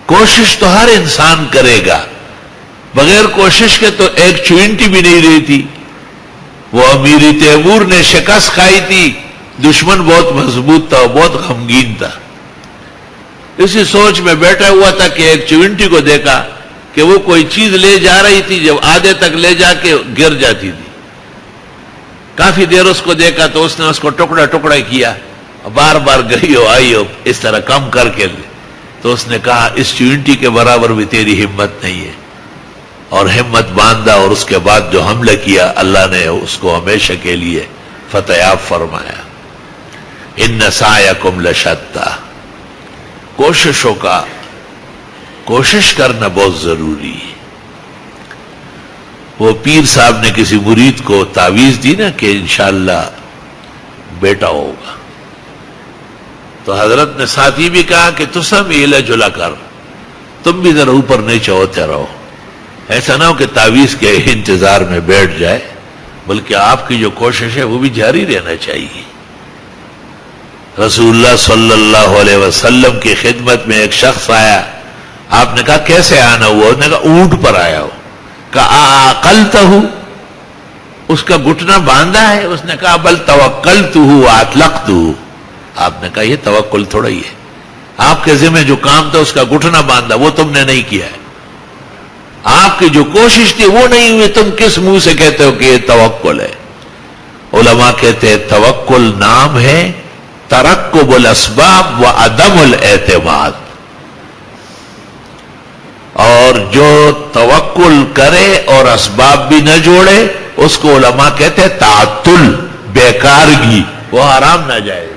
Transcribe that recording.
کوشش تو ہر انسان کرے گا، بغیر کوشش کے تو ایک چوئنٹی بھی نہیں رہی تھی۔ وہ امیر تیمور نے شکست کھائی تھی، دشمن بہت مضبوط تھا، بہت غمگین تھا، اسی سوچ میں بیٹھا ہوا تھا کہ ایک چونٹی کو دیکھا کہ وہ کوئی چیز لے جا رہی تھی، جب آدھے تک لے جا کے گر جاتی تھی۔ کافی دیر اس کو دیکھا تو اس نے اس کو ٹکڑا ٹکڑا کیا، بار بار گئی ہو آئی ہو اس طرح کم کر کے لے، تو اس نے کہا اس چونٹی کے برابر بھی تیری ہمت نہیں ہے، اور ہمت باندھا، اور اس کے بعد جو حملہ کیا اللہ نے اس کو ہمیشہ کے لیے فتح یاب فرمایا۔ ان سعیکم لشتی، کوشش کرنا بہت ضروری ہے۔ وہ پیر صاحب نے کسی مرید کو تعویذ دی نا کہ انشاءاللہ بیٹا ہوگا، تو حضرت نے ساتھ ہی بھی کہا کہ تسم ہلا جلا کر، تم بھی ذرا اوپر نیچے ہوتے رہو، ایسا نہ ہو کہ تعویذ کے انتظار میں بیٹھ جائے، بلکہ آپ کی جو کوشش ہے وہ بھی جاری رہنا چاہیے۔ رسول اللہ صلی اللہ علیہ وسلم کی خدمت میں ایک شخص آیا، آپ نے کہا کیسے آنا ہوا؟ اس نے کہا اونٹ پر آیا ہو۔ کہا عقلتہ، اس کا گھٹنا باندھا ہے؟ اس نے کہا بل توکلتہ واطلقتہ۔ آپ نے کہا یہ توکل تھوڑا ہی ہے، آپ کے ذمہ جو کام تھا اس کا گھٹنا باندھا، وہ تم نے نہیں کیا ہے، آپ کی جو کوشش تھی وہ نہیں ہوئی، تم کس منہ سے کہتے ہو کہ یہ توکل ہے؟ علماء کہتے ہیں توکل نام ہے ترکب الاسباب و عدم الاعتماد، اور جو توکل کرے اور اسباب بھی نہ جوڑے اس کو علماء کہتے ہیں تعطل، بیکارگی، وہ حرام نہ جائے۔